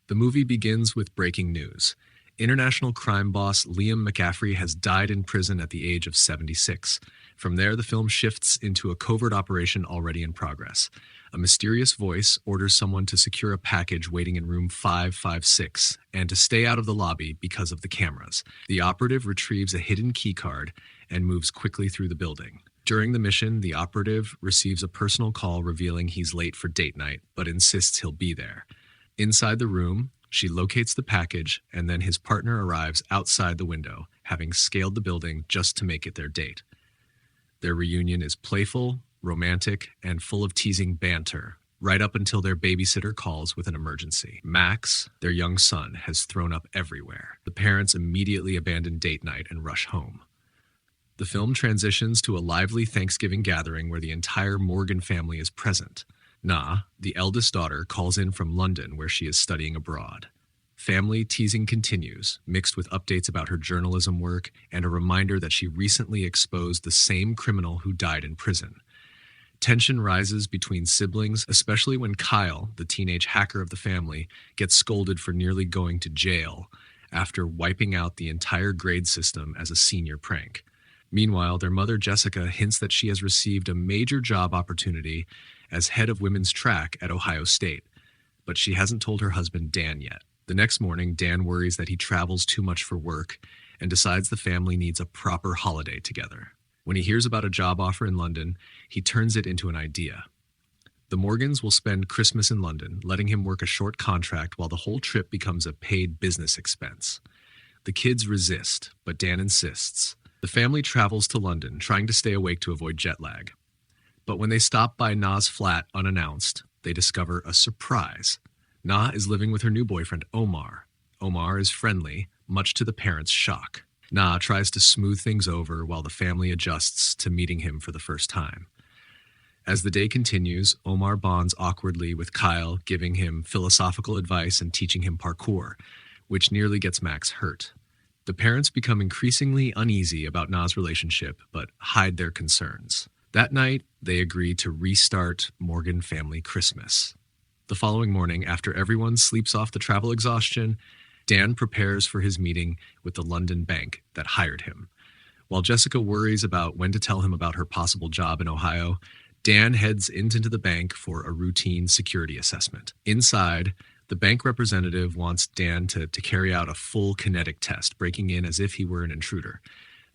The movie begins with breaking news. International crime boss Liam McCaffrey has died in prison at the age of 76. From there, the film shifts into a covert operation already in progress. A mysterious voice orders someone to secure a package waiting in room 556 and to stay out of the lobby because of the cameras. The operative retrieves a hidden key card and moves quickly through the building. During the mission, the operative receives a personal call revealing he's late for date night, but insists he'll be there. Inside the room, she locates the package, and then his partner arrives outside the window, having scaled the building just to make it their date. Their reunion is playful, romantic, and full of teasing banter, right up until their babysitter calls with an emergency. Max, their young son, has thrown up everywhere. The parents immediately abandon date night and rush home. The film transitions to a lively Thanksgiving gathering where the entire Morgan family is present. Na, the eldest daughter, calls in from London where she is studying abroad. Family teasing continues, mixed with updates about her journalism work and a reminder that she recently exposed the same criminal who died in prison. Tension rises between siblings, especially when Kyle, the teenage hacker of the family, gets scolded for nearly going to jail after wiping out the entire grade system as a senior prank. Meanwhile, their mother Jessica hints that she has received a major job opportunity as head of women's track at Ohio State, but she hasn't told her husband Dan yet. The next morning, Dan worries that he travels too much for work and decides the family needs a proper holiday together. When he hears about a job offer in London, he turns it into an idea. The Morgans will spend Christmas in London, letting him work a short contract while the whole trip becomes a paid business expense. The kids resist, but Dan insists. The family travels to London, trying to stay awake to avoid jet lag. But when they stop by Na's flat unannounced, they discover a surprise. Na is living with her new boyfriend, Omar. Omar is friendly, much to the parents' shock. Na tries to smooth things over while the family adjusts to meeting him for the first time. As the day continues, Omar bonds awkwardly with Kyle, giving him philosophical advice and teaching him parkour, which nearly gets Max hurt. The parents become increasingly uneasy about Na's relationship, but hide their concerns. That night, they agree to restart Morgan family Christmas. The following morning, after everyone sleeps off the travel exhaustion, Dan prepares for his meeting with the London bank that hired him. While Jessica worries about when to tell him about her possible job in Ohio, Dan heads into the bank for a routine security assessment. Inside, the bank representative wants Dan to carry out a full kinetic test, breaking in as if he were an intruder.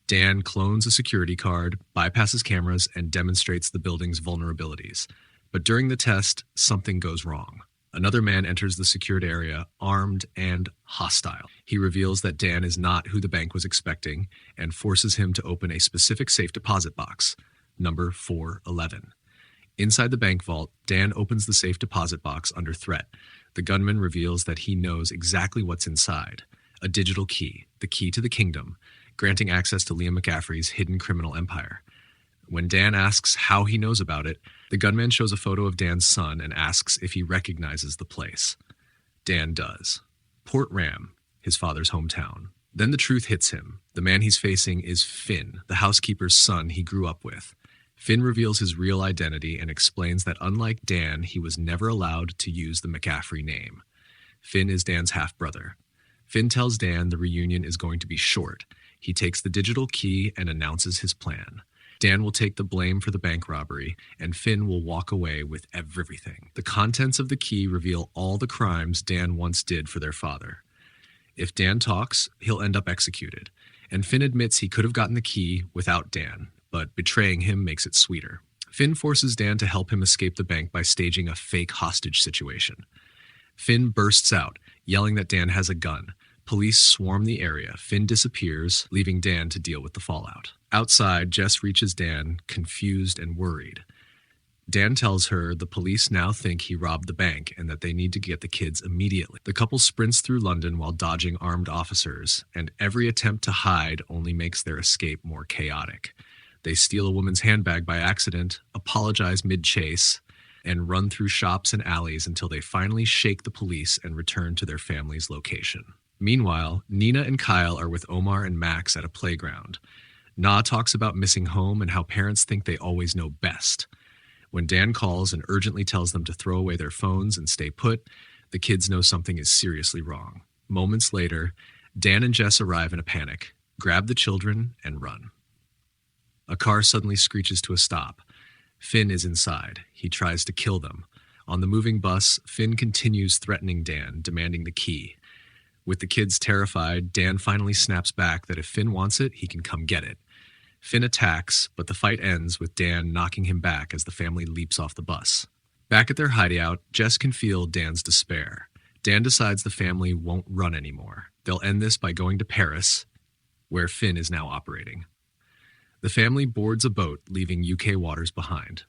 Dan clones a security card, bypasses cameras, and demonstrates the building's vulnerabilities. But during the test, something goes wrong. Another man enters the secured area, armed and hostile. He reveals that Dan is not who the bank was expecting and forces him to open a specific safe deposit box, number 411. Inside the bank vault, Dan opens the safe deposit box under threat. The gunman reveals that he knows exactly what's inside, a digital key, the key to the kingdom, granting access to Liam McCaffrey's hidden criminal empire. When Dan asks how he knows about it, the gunman shows a photo of Dan's son and asks if he recognizes the place. Dan does. Port Ram, his father's hometown. Then the truth hits him. The man he's facing is Finn, the housekeeper's son he grew up with. Finn reveals his real identity and explains that unlike Dan, he was never allowed to use the McCaffrey name. Finn is Dan's half-brother. Finn tells Dan the reunion is going to be short. He takes the digital key and announces his plan. Dan will take the blame for the bank robbery, and Finn will walk away with everything. The contents of the key reveal all the crimes Dan once did for their father. If Dan talks, he'll end up executed, and Finn admits he could have gotten the key without Dan, but betraying him makes it sweeter. Finn forces Dan to help him escape the bank by staging a fake hostage situation. Finn bursts out, yelling that Dan has a gun. Police swarm the area. Finn disappears, leaving Dan to deal with the fallout. Outside, Jess reaches Dan, confused and worried. Dan tells her the police now think he robbed the bank and that they need to get the kids immediately. The couple sprints through London while dodging armed officers, and every attempt to hide only makes their escape more chaotic. They steal a woman's handbag by accident, apologize mid-chase, and run through shops and alleys until they finally shake the police and return to their family's location. Meanwhile, Nina and Kyle are with Omar and Max at a playground. Na talks about missing home and how parents think they always know best. When Dan calls and urgently tells them to throw away their phones and stay put, The kids know something is seriously wrong. Moments later, Dan and Jess arrive in a panic, grab the children, and run. A car suddenly screeches to a stop. Finn is inside. He tries to kill them. On the moving bus, Finn continues threatening Dan, demanding the key. With the kids terrified, Dan finally snaps back that if Finn wants it, he can come get it. Finn attacks, but the fight ends with Dan knocking him back as the family leaps off the bus. Back at their hideout, Jess can feel Dan's despair. Dan decides the family won't run anymore. They'll end this by going to Paris, where Finn is now operating. The family boards a boat, leaving UK waters behind.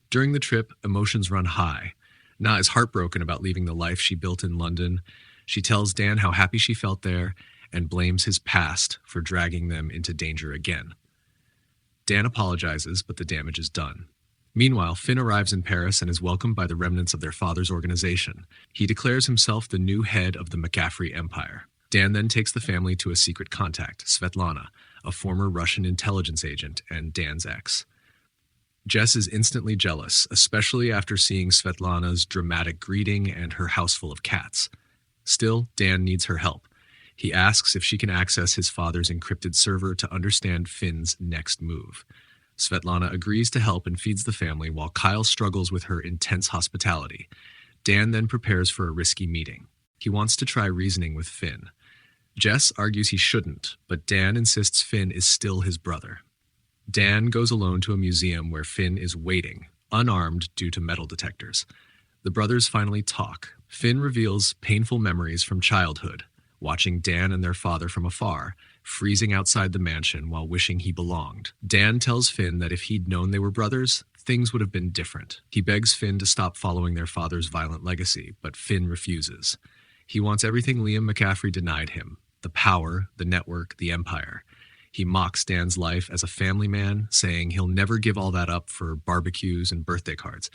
During the trip, emotions run high. Na is heartbroken about leaving the life she built in London. She tells Dan how happy she felt there and blames his past for dragging them into danger again. Dan apologizes, but the damage is done. Meanwhile, Finn arrives in Paris and is welcomed by the remnants of their father's organization. He declares himself the new head of the McCaffrey Empire. Dan then takes the family to a secret contact, Svetlana, a former Russian intelligence agent and Dan's ex. Jess is instantly jealous, especially after seeing Svetlana's dramatic greeting and her house full of cats. Still, Dan needs her help. He asks if she can access his father's encrypted server to understand Finn's next move. Svetlana agrees to help and feeds the family while Kyle struggles with her intense hospitality. Dan then prepares for a risky meeting. He wants to try reasoning with Finn. Jess argues he shouldn't, but Dan insists Finn is still his brother. Dan goes alone to a museum where Finn is waiting, unarmed due to metal detectors. The brothers finally talk. Finn reveals painful memories from childhood, watching Dan and their father from afar, freezing outside the mansion while wishing he belonged. Dan tells Finn that if he'd known they were brothers, things would have been different. He begs Finn to stop following their father's violent legacy, but Finn refuses. He wants everything Liam McCaffrey denied him: the power, the network, the empire. He mocks Dan's life as a family man, saying he'll never give all that up for barbecues and birthday cards.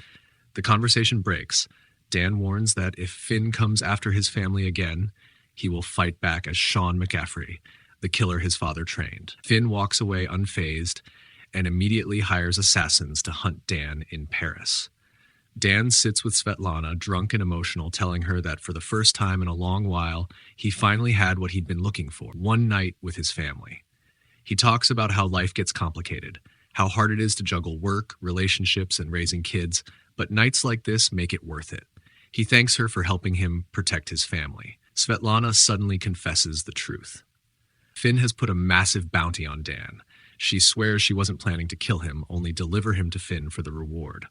The conversation breaks. Dan warns that if Finn comes after his family again, he will fight back as Sean McCaffrey, the killer his father trained. Finn walks away unfazed and immediately hires assassins to hunt Dan in Paris. Dan sits with Svetlana, drunk and emotional, telling her that for the first time in a long while, he finally had what he'd been looking for: one night with his family. He talks about how life gets complicated, how hard it is to juggle work, relationships, and raising kids, but nights like this make it worth it. He thanks her for helping him protect his family. Svetlana suddenly confesses the truth. Finn has put a massive bounty on Dan. She swears she wasn't planning to kill him, only deliver him to Finn for the reward.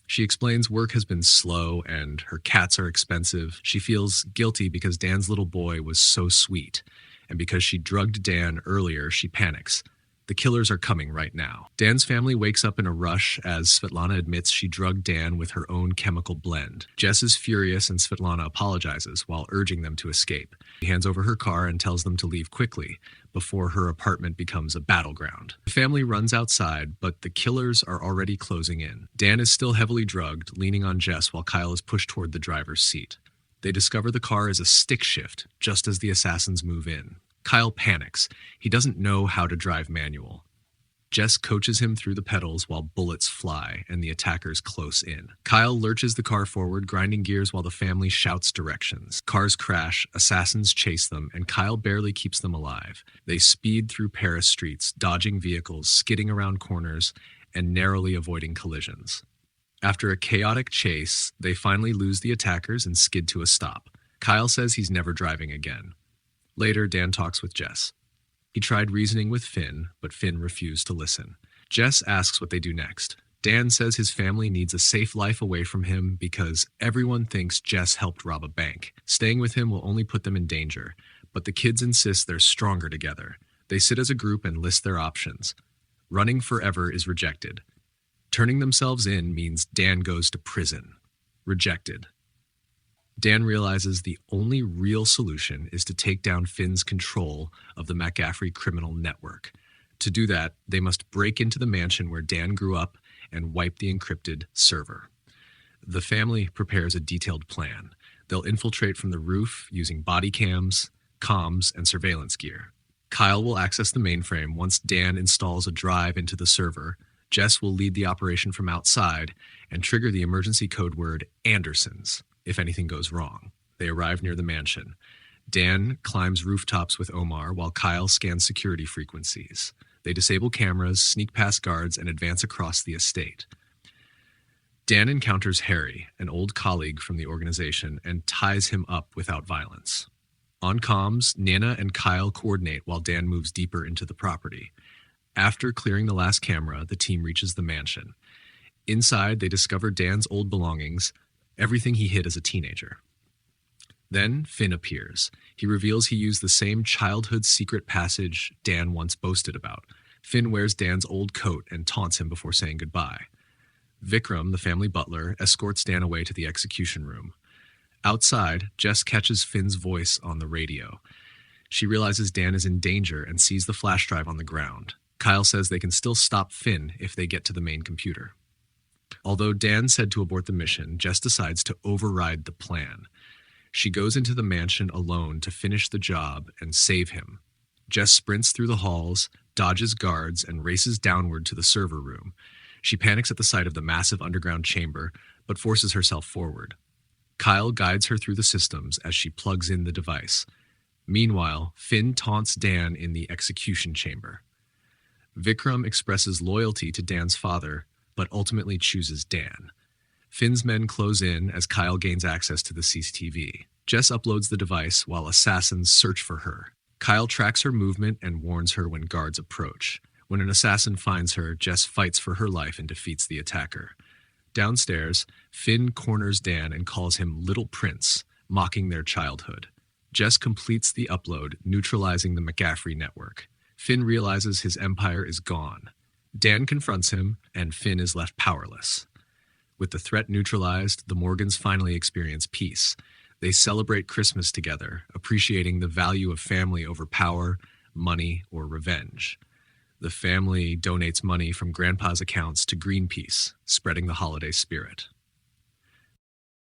She explains work has been slow and her cats are expensive. She feels guilty because Dan's little boy was so sweet, and because she drugged Dan earlier, she panics. The killers are coming right now. Dan's family wakes up in a rush as Svetlana admits she drugged Dan with her own chemical blend. Jess is furious and Svetlana apologizes while urging them to escape. She hands over her car and tells them to leave quickly before her apartment becomes a battleground. The family runs outside, but the killers are already closing in. Dan is still heavily drugged, leaning on Jess while Kyle is pushed toward the driver's seat. They discover the car is a stick shift just as the assassins move in. Kyle panics. He doesn't know how to drive manual. Jess coaches him through the pedals while bullets fly and the attackers close in. Kyle lurches the car forward, grinding gears while the family shouts directions. Cars crash, assassins chase them, and Kyle barely keeps them alive. They speed through Paris streets, dodging vehicles, skidding around corners, and narrowly avoiding collisions. After a chaotic chase, they finally lose the attackers and skid to a stop. Kyle says he's never driving again. Later, Dan talks with Jess. He tried reasoning with Finn, but Finn refused to listen. Jess asks what they do next. Dan says his family needs a safe life away from him because everyone thinks Jess helped rob a bank. Staying with him will only put them in danger, but the kids insist they're stronger together. They sit as a group and list their options. Running forever is rejected. Turning themselves in means Dan goes to prison. Rejected. Dan realizes the only real solution is to take down Finn's control of the McCaffrey criminal network. To do that, they must break into the mansion where Dan grew up and wipe the encrypted server. The family prepares a detailed plan. They'll infiltrate from the roof using body cams, comms, and surveillance gear. Kyle will access the mainframe once Dan installs a drive into the server. Jess will lead the operation from outside and trigger the emergency code word Andersons if anything goes wrong. they arrive near the mansion. Dan climbs rooftops with Omar while Kyle scans security frequencies. They disable cameras, sneak past guards, and advance across the estate. Dan encounters Harry, an old colleague from the organization, and ties him up without violence. On comms, Nana and Kyle coordinate while Dan moves deeper into the property. After clearing the last camera, the team reaches the mansion. Inside, they discover Dan's old belongings, everything he hid as a teenager. Then Finn appears. He reveals he used the same childhood secret passage Dan once boasted about. Finn wears Dan's old coat and taunts him before saying goodbye. Vikram, the family butler, escorts Dan away to the execution room. Outside, Jess catches Finn's voice on the radio. She realizes Dan is in danger and sees the flash drive on the ground. Kyle says they can still stop Finn if they get to the main computer. Although Dan said to abort the mission, Jess decides to override the plan. She goes into the mansion alone to finish the job and save him. Jess sprints through the halls, dodges guards, and races downward to the server room. She panics at the sight of the massive underground chamber, but forces herself forward. Kyle guides her through the systems as she plugs in the device. Meanwhile, Finn taunts Dan in the execution chamber. Vikram expresses loyalty to Dan's father, but ultimately chooses Dan. Finn's men close in as Kyle gains access to the CCTV. Jess uploads the device while assassins search for her. Kyle tracks her movement and warns her when guards approach. When an assassin finds her, Jess fights for her life and defeats the attacker. Downstairs, Finn corners Dan and calls him Little Prince, mocking their childhood. Jess completes the upload, neutralizing the McCaffrey network. Finn realizes his empire is gone. Dan confronts him, and Finn is left powerless. With the threat neutralized, the Morgans finally experience peace. They celebrate Christmas together, appreciating the value of family over power, money, or revenge. The family donates money from Grandpa's accounts to Greenpeace, spreading the holiday spirit.